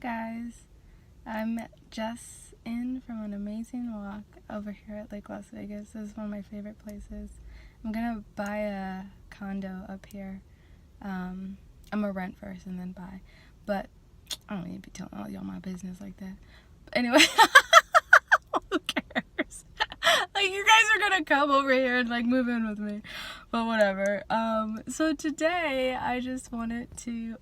guys, I'm just in from an amazing walk over here at Lake Las Vegas. This is one of my favorite places. I'm gonna buy a condo up here. I'm gonna rent first and then buy, but I don't need to be telling all y'all my business like that. But anyway, who cares? Like, you guys are gonna come over here and like move in with me, but whatever. So today I just wanted to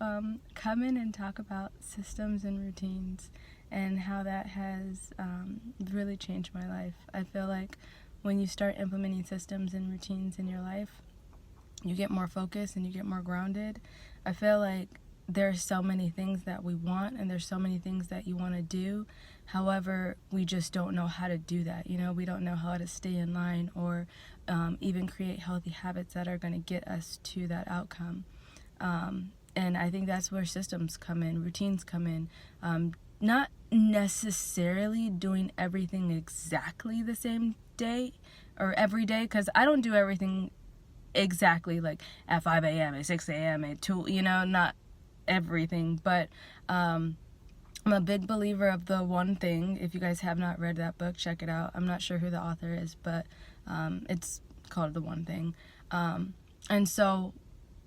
come in and talk about systems and routines and how that has really changed my life. I feel like when you start implementing systems and routines in your life, you get more focused and you get more grounded. I feel like there's so many things that we want and there's so many things that you want to do. However, we just don't know how to do that. You know, we don't know how to stay in line or even create healthy habits that are going to get us to that outcome. And I think that's where systems come in, routines come in. Not necessarily doing everything exactly the same day or every day, because I don't do everything exactly like at 5 a.m., at 6 a.m., at 2, you know, not everything, but I'm a big believer of the one thing. If you guys have not read that book, check it out. I'm not sure who the author is, but it's called The One Thing. And so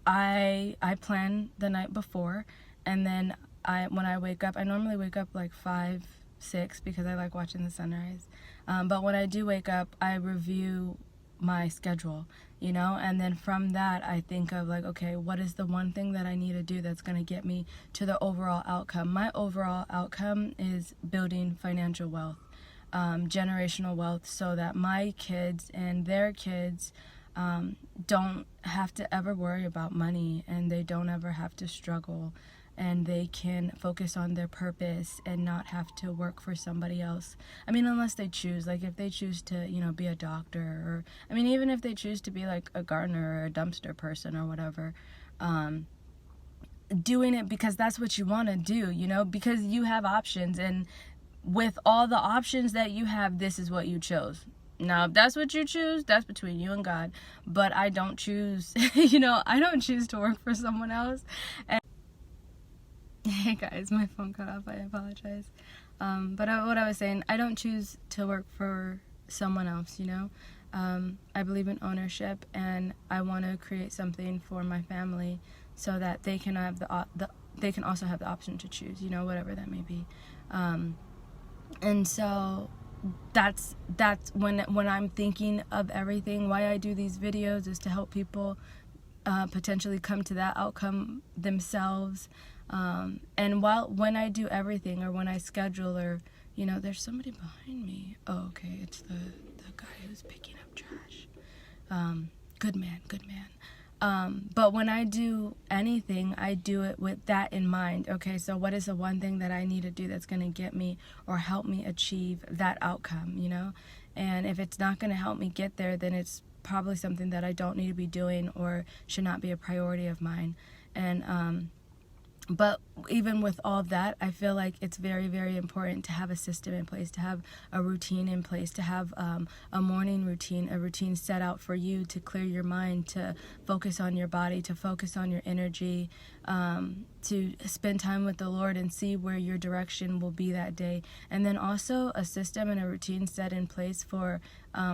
I plan the night before, and then when I wake up, I normally wake up like 5, 6 because I like watching the sunrise. But when I do wake up, I review my schedule, you know, and then from that I think of like, okay, what is the one thing that I need to do that's going to get me to the overall outcome? My overall outcome is building financial wealth, generational wealth, so that my kids and their kids don't have to ever worry about money, and they don't ever have to struggle, and they can focus on their purpose and not have to work for somebody else. I mean, unless they choose, like if they choose to, you know, be a doctor, or, I mean, even if they choose to be like a gardener or a dumpster person or whatever, doing it because that's what you want to do, you know, because you have options, and with all the options that you have, this is what you chose. Now, if that's what you choose, that's between you and God, but I don't choose, you know, I don't choose to work for someone else. And hey guys, my phone cut off, I apologize. But what I was saying, I don't choose to work for someone else, you know. I believe in ownership, and I want to create something for my family so that they can have they can also have the option to choose, you know, whatever that may be. And so that's when I'm thinking of everything. Why I do these videos is to help people potentially come to that outcome themselves. And when I do everything, or when I schedule, or, you know, there's somebody behind me. Oh, okay, it's the guy who's picking up trash. Good man. But when I do anything, I do it with that in mind. Okay, so what is the one thing that I need to do that's going to get me or help me achieve that outcome, you know? And if it's not going to help me get there, then it's probably something that I don't need to be doing or should not be a priority of mine. And but even with all of that, I feel like it's very, very important to have a system in place, to have a routine in place, to have a morning routine, a routine set out for you to clear your mind, to focus on your body, to focus on your energy, to spend time with the Lord and see where your direction will be that day. And then also a system and a routine set in place for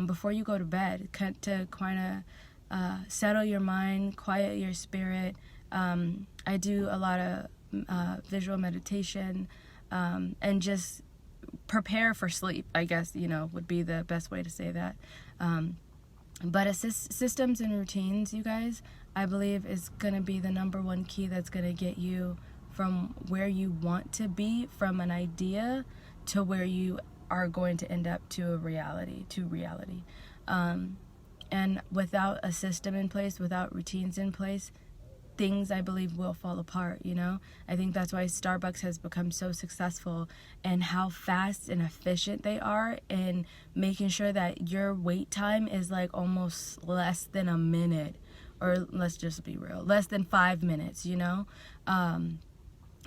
before you go to bed, to kind of settle your mind, quiet your spirit. I do a lot of visual meditation, and just prepare for sleep, I guess, you know, would be the best way to say that. But systems and routines, you guys, I believe is going to be the number one key that's going to get you from where you want to be, from an idea to where you are going to end up to reality. And without a system in place, without routines in place, things, I believe, will fall apart, you know? I think that's why Starbucks has become so successful, and how fast and efficient they are in making sure that your wait time is like almost less than a minute, or let's just be real, less than 5 minutes, you know?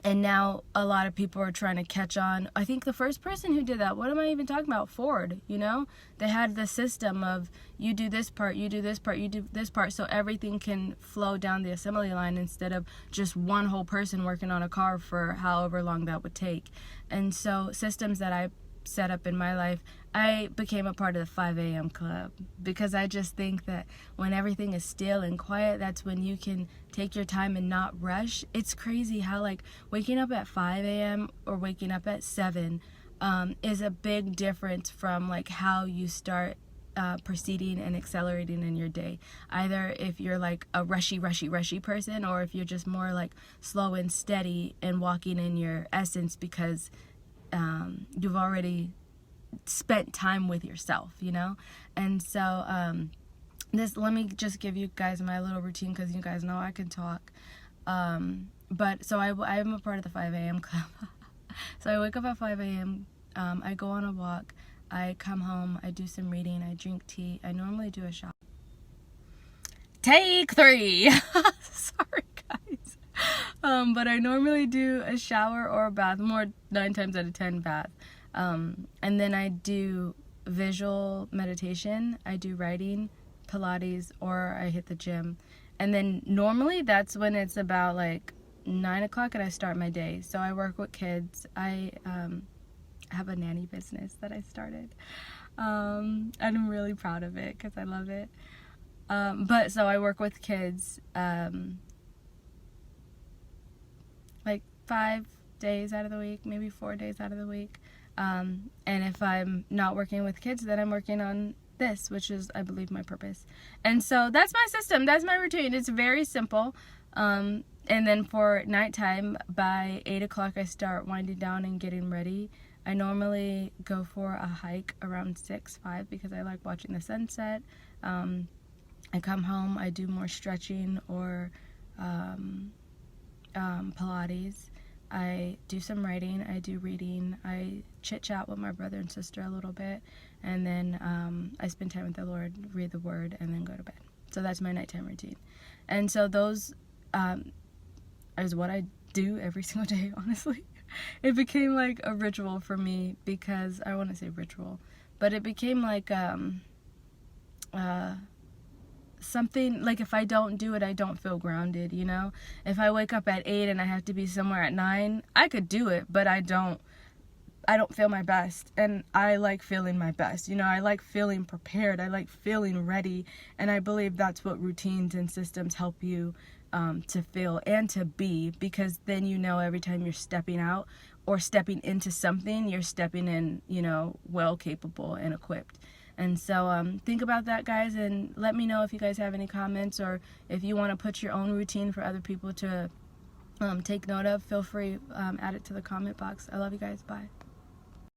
And now a lot of people are trying to catch on. I think the first person who did that, what am I even talking about? Ford, you know? They had the system of you do this part, you do this part, you do this part, so everything can flow down the assembly line instead of just one whole person working on a car for however long that would take. And so systems that I set up in my life, I became a part of the 5 a.m. club, because I just think that when everything is still and quiet, that's when you can take your time and not rush. It's crazy how like waking up at 5 a.m. or waking up at 7 is a big difference from like how you start proceeding and accelerating in your day. Either if you're like a rushy person, or if you're just more like slow and steady and walking in your essence, because you've already spent time with yourself, you know? And so let me just give you guys my little routine, because you guys know I can talk. But so I'm a part of the 5 a.m. club. So I wake up at 5 a.m. I go on a walk, I come home, I do some reading, I drink tea. I normally do a shower. Take 3. Sorry guys. But I normally do a shower or a bath, more 9 times out of 10 bath. And then I do visual meditation, I do writing, Pilates, or I hit the gym. And then normally that's when it's about like 9 o'clock and I start my day. So I work with kids. I have a nanny business that I started. And I'm really proud of it because I love it. But so I work with kids like 5 days out of the week, maybe 4 days out of the week. And if I'm not working with kids, then I'm working on this, which is, I believe, my purpose. And so that's my system. That's my routine. It's very simple. And then for nighttime, by 8 o'clock, I start winding down and getting ready. I normally go for a hike around 5 because I like watching the sunset. I come home, I do more stretching or Pilates. I do some writing, I do reading, I chit-chat with my brother and sister a little bit, and then I spend time with the Lord, read the Word, and then go to bed. So that's my nighttime routine. And so those is what I do every single day, honestly. It became like a ritual for me, because I want to say ritual, but it became like something, like if I don't do it, I don't feel grounded, you know? If I wake up at 8 and I have to be somewhere at 9, I could do it, but I don't feel my best, and I like feeling my best, you know? I like feeling prepared, I like feeling ready, and I believe that's what routines and systems help you to feel and to be, because then you know every time you're stepping out or stepping into something, you're stepping in, you know, well capable and equipped. And so think about that, guys, and let me know if you guys have any comments, or if you want to put your own routine for other people to take note of. Feel free, add it to the comment box. I love you guys. Bye.